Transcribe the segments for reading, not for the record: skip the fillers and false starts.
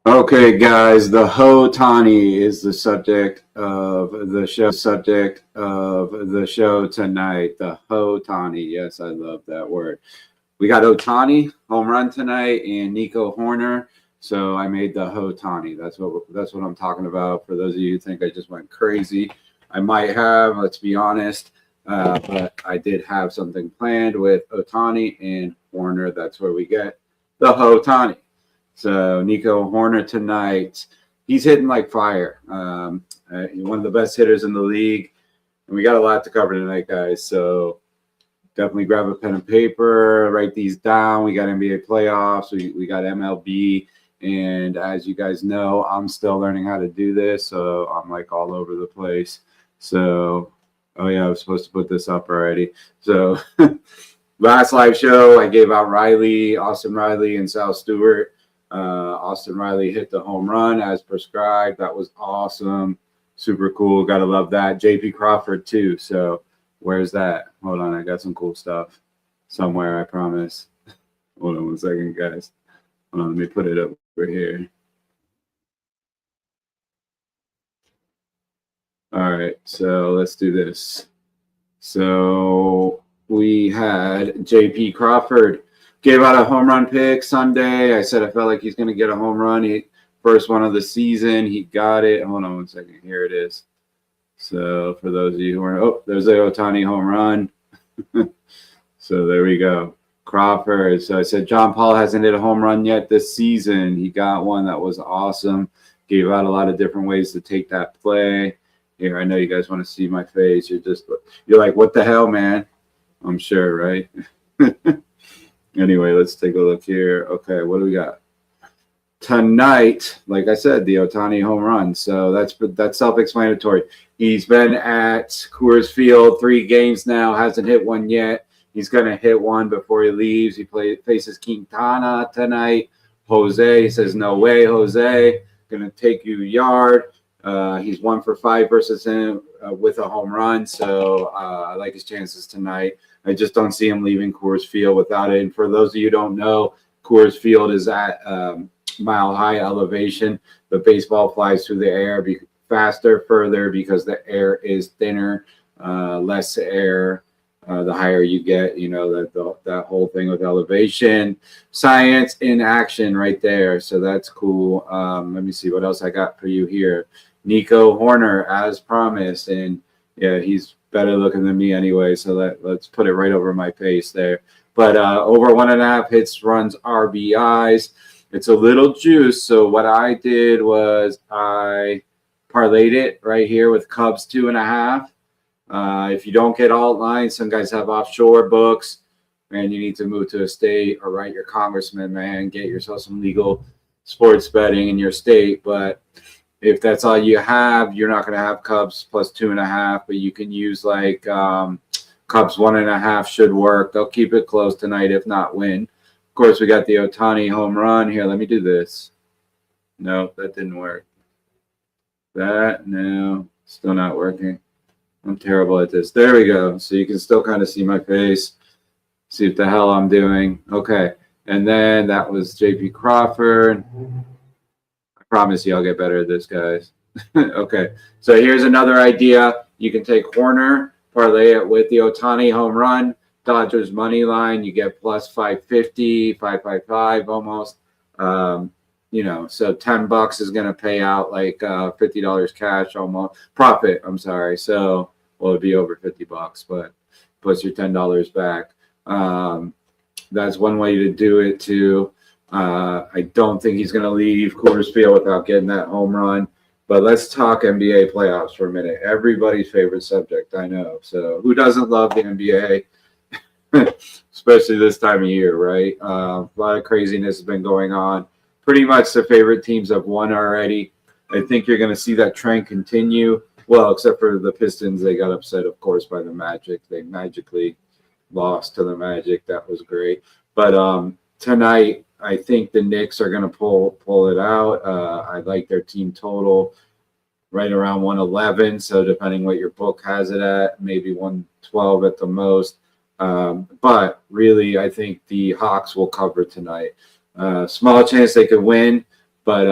Okay, guys, the Hoe-tani is the subject of the show. Tonight. The Hoe-tani. Yes, I love that word. We got Ohtani home run tonight and Nico Hoerner. So I made the Hoe-tani. That's what I'm talking about. For those of you who think I just went crazy, I might have. Let's be honest, but I did have something planned with Ohtani and Hoerner. That's where we get the Hoe-tani. So Nico Hoerner tonight, he's hitting like fire. One of the best hitters in the league, and we got a lot to cover tonight, guys. So definitely grab a pen and paper, write these down. We got NBA playoffs, we got MLB, and as you guys know, I'm still learning how to do this, so I'm like all over the place. So, oh yeah, I was supposed to put this up already. So last live show, I gave out Austin Riley, and Sal Stewart. Austin Riley hit the home run as prescribed. That was awesome. Super cool. Gotta love that. JP Crawford too. So where's that? Hold on. I got some cool stuff somewhere, I promise. Hold on 1 second, guys. Hold on. Let me put it up over here. All right. So let's do this. So we had JP Crawford gave out a home run pick Sunday. I said I felt like he's going to get a home run. First one of the season. He got it. Hold on 1 second. Here it is. So for those of you who are, there's the Ohtani home run. So there we go. Crawford. So I said John Paul hasn't hit a home run yet this season. He got one. That was awesome. Gave out a lot of different ways to take that play. Here, I know you guys want to see my face. You're like, what the hell, man? I'm sure, right? Anyway, let's take a look here. Okay, what do we got? Tonight, like I said, the Ohtani home run. So that's self-explanatory. He's been at Coors Field 3 games now, hasn't hit one yet. He's going to hit one before he leaves. He faces Quintana tonight. Jose, he says, no way, Jose. Going to take you a yard. He's 1 for 5 versus him with a home run. So I like his chances tonight. I just don't see him leaving Coors Field without it. And for those of you who don't know, Coors Field is at mile-high elevation. The baseball flies through the air faster, further, because the air is thinner, less air. The higher you get, you know, that whole thing with elevation. Science in action right there. So that's cool. Let me see what else I got for you here. Nico Hoerner, as promised. And, yeah, he's better looking than me anyway, so let's put it right over my face there. But over 1.5 hits, runs, RBIs. It's a little juice. So what I did was I parlayed it right here with Cubs 2.5. If you don't get alt lines, some guys have offshore books, and you need to move to a state or write your congressman, man, get yourself some legal sports betting in your state. But if that's all you have, you're not going to have Cubs plus 2.5, but you can use like Cubs 1.5 should work. They'll keep it close tonight, if not win. Of course, we got the Ohtani home run. Here, let me do this. No, that didn't work. No, still not working. I'm terrible at this. There we go. So you can still kind of see my face. See what the hell I'm doing. Okay. And then that was JP Crawford. I promise you I'll get better at this, guys. Okay. So here's another idea. You can take Hoerner, parlay it with the Ohtani home run, Dodgers money line. You get plus 550, 555 almost. You know, so $10 is going to pay out like $50 cash almost. Profit, I'm sorry. So, well, it'd be over $50, but plus your $10 back. That's one way to do it too. I don't think he's going to leave Coors Field without getting that home run. But let's talk NBA playoffs for a minute. Everybody's favorite subject, I know. So who doesn't love the NBA? Especially this time of year, right? A lot of craziness has been going on. Pretty much the favorite teams have won already. I think you're going to see that trend continue. Well, except for the Pistons. They got upset, of course, by the Magic. They magically lost to the Magic. That was great. But tonight, I think the Knicks are going to pull it out. I like their team total right around 111. So depending what your book has it at, maybe 112 at the most. But really, I think the Hawks will cover tonight. Small chance they could win, but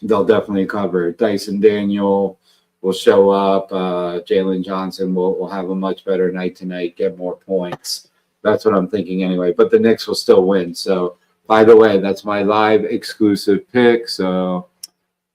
they'll definitely cover. Dyson Daniel will show up. Jalen Johnson will have a much better night tonight, get more points. That's what I'm thinking anyway. But the Knicks will still win. So, by the way, that's my live exclusive pick. So,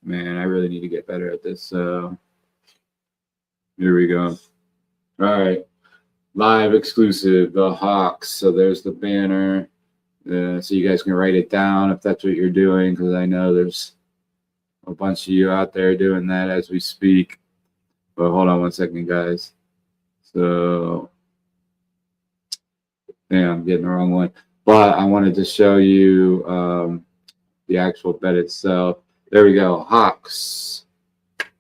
man, I really need to get better at this. So, here we go. All right. Live exclusive, the Hawks. So, there's the banner. So, you guys can write it down if that's what you're doing, because I know there's a bunch of you out there doing that as we speak. But hold on one second, guys. So, yeah, I'm getting the wrong one. But I wanted to show you the actual bet itself. There we go. Hawks.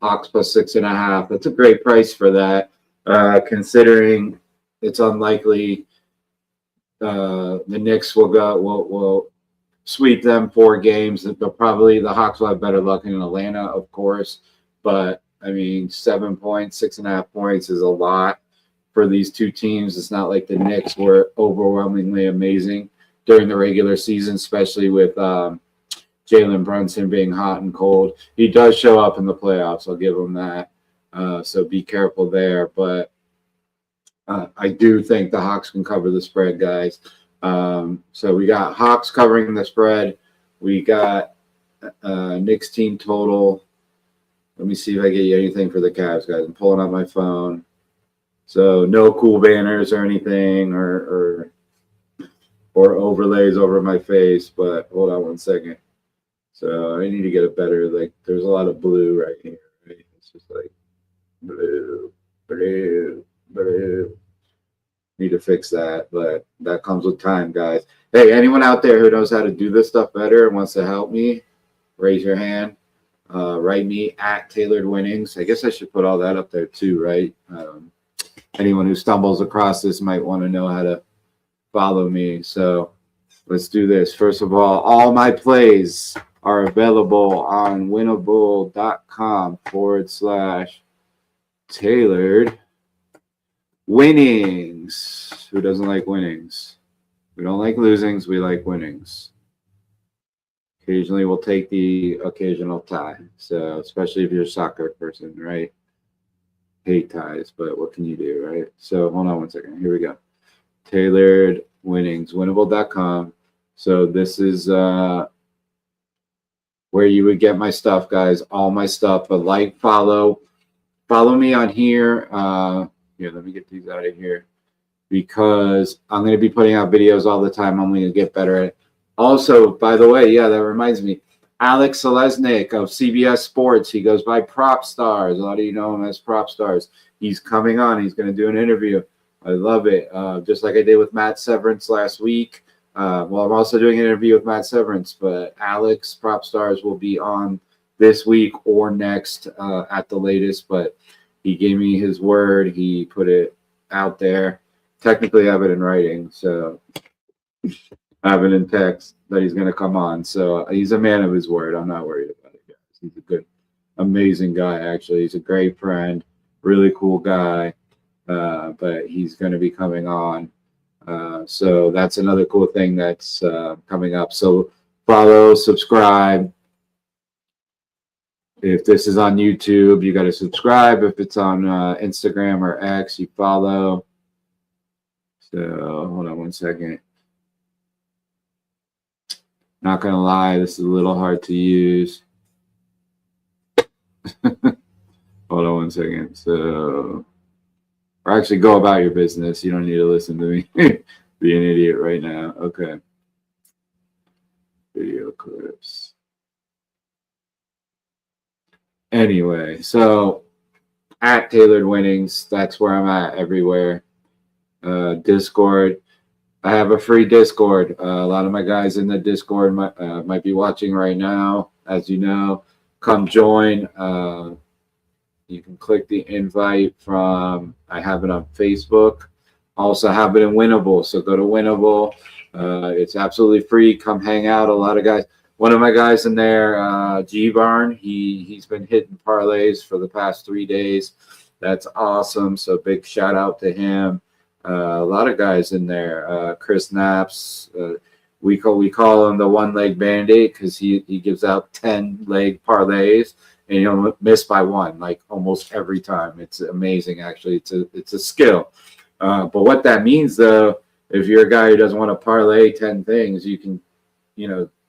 Hawks plus 6.5. That's a great price for that, considering it's unlikely the Knicks will sweep them 4 games. But probably the Hawks will have better luck in Atlanta, of course. But I mean, 7 points, 6.5 points is a lot for these two teams. It's not like the Knicks were overwhelmingly amazing during the regular season, especially with Jalen Brunson being hot and cold. He does show up in the playoffs. I'll give him that. So be careful there. But I do think the Hawks can cover the spread, guys. So we got Hawks covering the spread. We got Knicks team total. Let me see if I get you anything for the Cavs, guys. I'm pulling up my phone. So no cool banners or anything or overlays over my face, but hold on one second. So I need to get a better, like, there's a lot of blue right here, right? It's just like blue, blue, blue. Need to fix that, but that comes with time, guys. Hey, anyone out there who knows how to do this stuff better and wants to help me, raise your hand. Write me at Tailored Winnings. I guess I should put all that up there too, right? Anyone who stumbles across this might want to know how to follow me. So let's do this. First of all my plays are available on winnable.com/tailored winnings. Who doesn't like winnings? We don't like losings. We like winnings. Occasionally, we'll take the occasional tie. So, especially if you're a soccer person, right? Hate ties, but what can you do, right? So, hold on one second. Here we go. Tailored winnings, winnable.com. So, this is where you would get my stuff, guys. All my stuff. But like, follow me on here. Here, let me get these out of here because I'm going to be putting out videos all the time. I'm going to get better at it. Also, by the way, yeah, that reminds me. Alex Selesnik of CBS Sports. He goes by Prop Stars. A lot of you know him as Prop Stars. He's coming on. He's going to do an interview. I love it. Just like I did with Matt Severance last week. Well, I'm also doing an interview with Matt Severance, but Alex Prop Stars will be on this week or next at the latest. But he gave me his word. He put it out there. Technically, I have it in writing, so I have it in text that he's going to come on. So he's a man of his word. I'm not worried about it, guys. He's a good, amazing guy, actually. He's a great friend, really cool guy. But he's going to be coming on. So that's another cool thing that's coming up. So follow, subscribe. If this is on YouTube, you got to subscribe. If it's on Instagram or X, you follow. So hold on one second. Not going to lie, this is a little hard to use. Hold on one second. So, or actually go about your business. You don't need to listen to me be an idiot right now. Okay. Video clips. Anyway, so at Tailored Winnings, that's where I'm at everywhere. Discord. I have a free Discord. A lot of my guys in the Discord might be watching right now. As you know, come join. You can click the invite from, I have it on Facebook. Also have it in Winnable. So go to Winnable. It's absolutely free. Come hang out. A lot of guys. One of my guys in there, G-Barn, he's been hitting parlays for the past 3 days. That's awesome. So big shout out to him. A lot of guys in there. Chris Naps. We call him the one leg bandit because he gives out 10-leg parlays and he'll miss by one like almost every time. It's amazing, actually. It's a skill. But what that means, though, if you're a guy who doesn't want to parlay 10 things, you can,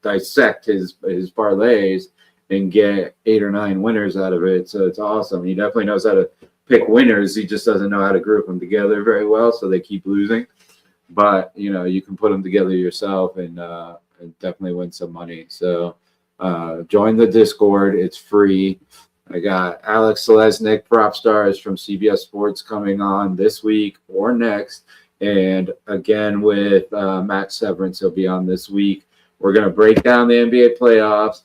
dissect his parlays and get 8 or 9 winners out of it. So it's awesome. He definitely knows how to pick winners. He just doesn't know how to group them together very well, so they keep losing. But you can put them together yourself and definitely win some money. So join the Discord. It's free. I got Alex Selesnik, Prop Stars from CBS Sports, coming on this week or next. And again with Matt Severance, he'll be on this week. We're going to break down the NBA playoffs.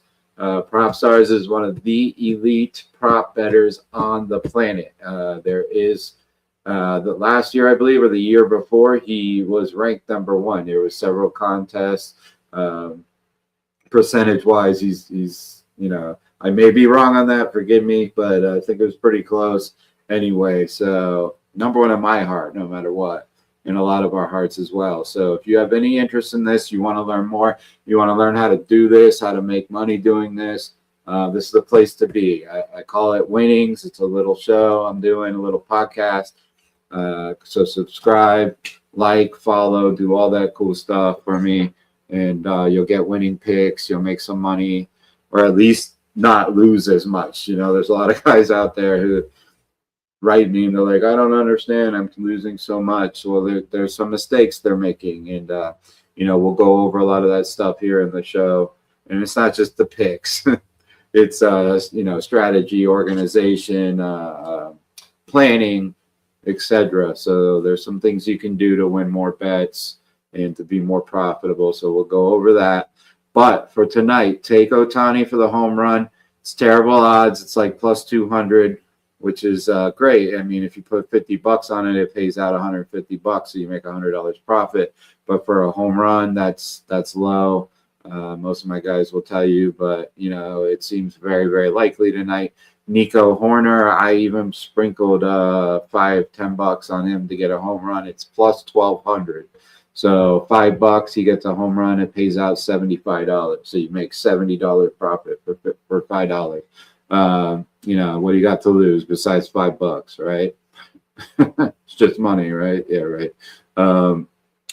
Prop Stars is one of the elite prop bettors on the planet. There is the last year, I believe, or the year before, he was ranked number 1. There was several contests. Percentage-wise, he's I may be wrong on that. Forgive me, but I think it was pretty close anyway. So number 1 in my heart, no matter what, in a lot of our hearts as well. So if you have any interest in this, you want to learn more, you want to learn how to do this, how to make money doing this, this is the place to be. I call it Winnings. It's a little show I'm doing, a little podcast. So subscribe, like, follow, do all that cool stuff for me, and you'll get winning picks. You'll make some money, or at least not lose as much. There's a lot of guys out there who write me and they're like, I don't understand, I'm losing so much. Well, there's some mistakes they're making, and we'll go over a lot of that stuff here in the show. And it's not just the picks. It's strategy, organization, planning, etc. So there's some things you can do to win more bets and to be more profitable. So we'll go over that. But for tonight, take Ohtani for the home run. It's terrible odds. It's like plus 200, which is great. I mean, if you put $50 on it, it pays out $150, so you make $100 profit. But for a home run, that's low. Most of my guys will tell you, but it seems very, very likely tonight. Nico Hoerner, I even sprinkled $5-10 on him to get a home run. It's plus 1,200. So $5, he gets a home run. It pays out $75. So you make $70 profit for $5. What do you got to lose besides $5, right? It's just money, right? Yeah, right.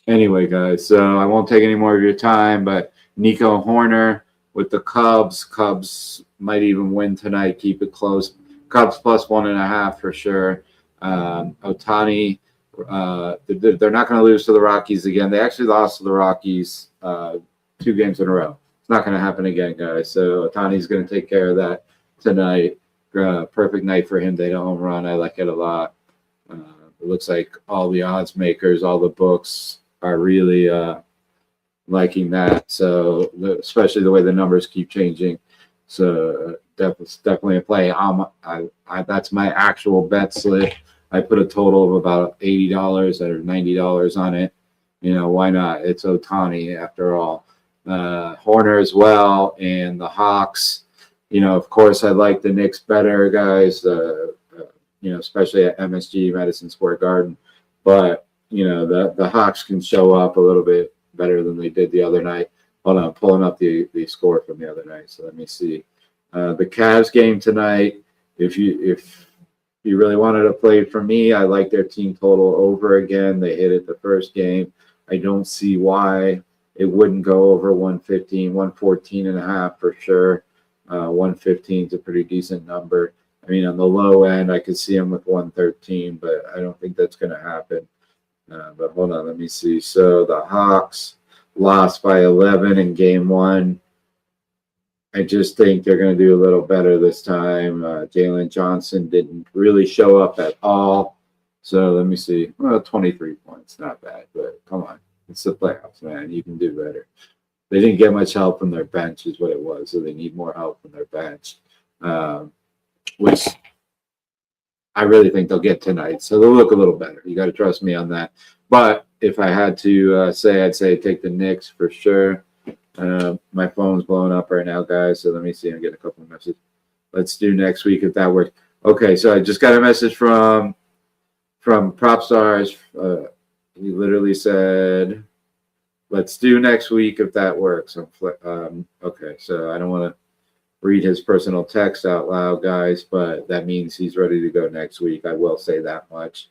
Anyway, guys, so I won't take any more of your time, but Nico Hoerner with the Cubs. Cubs might even win tonight. Keep it close. Cubs plus 1.5 for sure. Ohtani, they're not going to lose to the Rockies again. They actually lost to the Rockies 2 games in a row. It's not going to happen again, guys. So Ohtani's going to take care of that tonight. Perfect night for him to hit a home run. I like it a lot. It looks like all the odds makers, all the books are really liking that. So especially the way the numbers keep changing. So definitely a play. That's my actual bet slip. I put a total of about $80 or $90 on it. Why not? It's Ohtani after all. Hoerner as well, and the Hawks. Of course, I like the Knicks better, guys. Especially at MSG, Madison Square Garden. But the Hawks can show up a little bit better than they did the other night. Hold on, I'm pulling up the score from the other night. So let me see. The Cavs game tonight. If you really wanted to play for me, I like their team total over again. They hit it the first game. I don't see why it wouldn't go over 115, 114.5 for sure. 115 is a pretty decent number. I mean, on the low end, I could see them with 113, but I don't think that's going to happen. But hold on, let me see. So the Hawks lost by 11 in game 1. I just think they're going to do a little better this time. Jalen Johnson didn't really show up at all. So let me see. Well, 23 points, not bad, but come on. It's the playoffs, man. You can do better. They didn't get much help from their bench is what it was. So they need more help from their bench, which I really think they'll get tonight. So they'll look a little better. You got to trust me on that. But if I had to say, I'd say take the Knicks for sure. My phone's blowing up right now, guys. So let me see. I'm getting a couple of messages. Let's do next week if that works. Okay, so I just got a message from Prop Stars. He literally said, let's do next week if that works. Okay, so I don't want to read his personal text out loud, guys, but that means he's ready to go next week. I will say that much.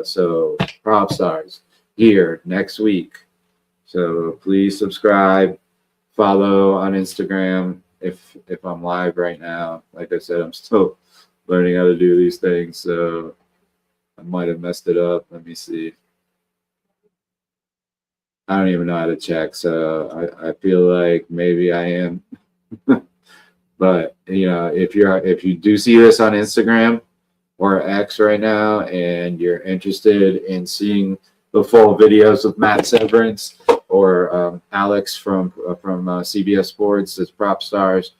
So prop stars here next week. So please subscribe, follow on Instagram if I'm live right now. Like I said, I'm still learning how to do these things, so I might have messed it up. Let me see. I don't even know how to check, so I feel like maybe I am. But if you do see this on Instagram or X right now, and you're interested in seeing the full videos of Matt Severance or Alex from CBS Sports as prop stars,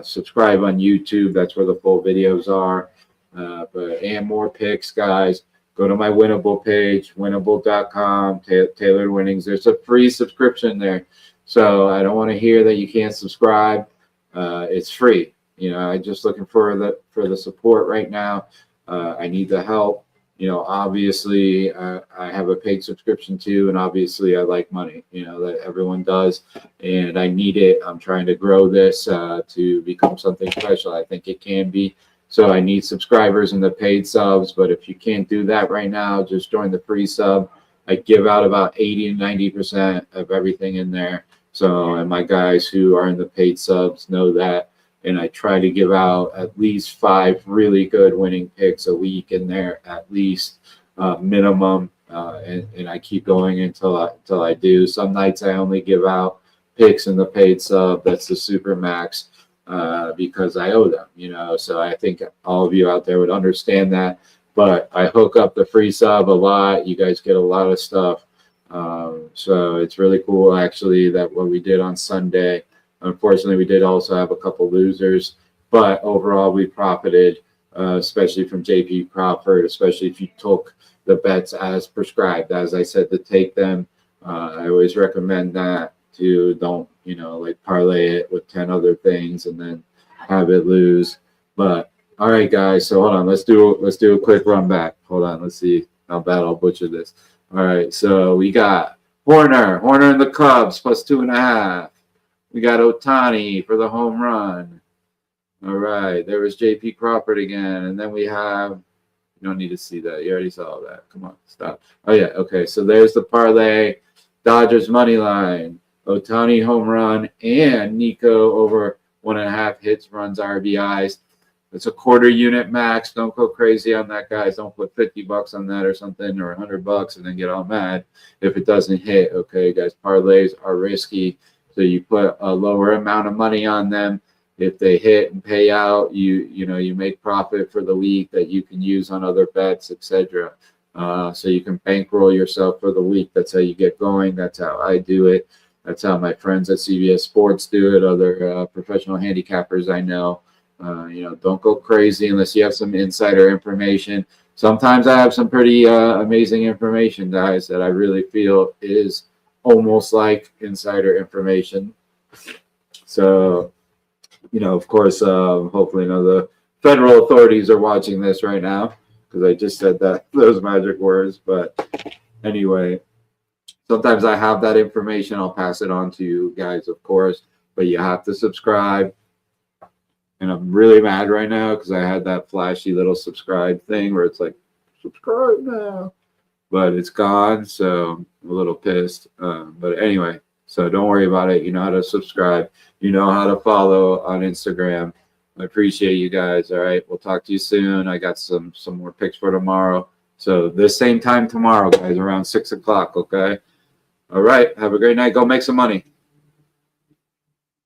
subscribe on YouTube. That's where the full videos are. And more picks, guys. Go to my Winnable page, winnable.com, Tailored Winnings. There's a free subscription there. So I don't want to hear that you can't subscribe. It's free. I'm just looking for the support right now. I need the help. Obviously, I have a paid subscription too, and obviously I like money, that everyone does, and I need it. I'm trying to grow this to become something special. I think it can be. So I need subscribers and the paid subs, but if you can't do that right now, just join the free sub. I give out about 80 to 90% of everything in there. So, and my guys who are in the paid subs know that. And I try to give out at least 5 really good winning picks a week in there, at least minimum. And I keep going until I do. Some nights I only give out picks in the paid sub. That's the super max because I owe them, So I think all of you out there would understand that. But I hook up the free sub a lot. You guys get a lot of stuff. So it's really cool, actually, that what we did on Sunday. Unfortunately, we did also have a couple losers, but overall we profited, especially from JP Crawford, especially if you took the bets as prescribed. As I said, to take them. I always recommend that to don't, like parlay it with 10 other things and then have it lose. But all right, guys. So hold on. Let's do a quick run back. Hold on. Let's see how bad I'll butcher this. All right. So we got Hoerner and the Cubs plus 2.5. We got Ohtani for the home run. All right. There was JP Crawford again. And then we have, you don't need to see that. You already saw that. Come on, stop. Oh, yeah. Okay. So there's the parlay. Dodgers money line. Ohtani home run and Nico over 1.5 hits, runs, RBIs. It's a quarter unit max. Don't go crazy on that, guys. Don't put $50 on that or something, or $100 and then get all mad if it doesn't hit. Okay, guys. Parlays are risky. So you put a lower amount of money on them. If they hit and pay out, you make profit for the week that you can use on other bets, etc. So you can bankroll yourself for the week. That's how you get going. That's how I do it. That's how my friends at CBS Sports do it. Other professional handicappers I know. Don't go crazy unless you have some insider information. Sometimes I have some pretty amazing information, guys, that I really feel is almost like insider information. So, of course, hopefully none of the federal authorities are watching this right now because I just said those magic words. But anyway, sometimes I have that information. I'll pass it on to you guys, of course, but you have to subscribe. And I'm really mad right now because I had that flashy little subscribe thing where it's like, subscribe now. But it's gone, so I'm a little pissed. But anyway, so don't worry about it. You know how to subscribe. You know how to follow on Instagram. I appreciate you guys. All right, we'll talk to you soon. I got some more picks for tomorrow. So this same time tomorrow, guys, around 6 o'clock, okay? All right, have a great night. Go make some money.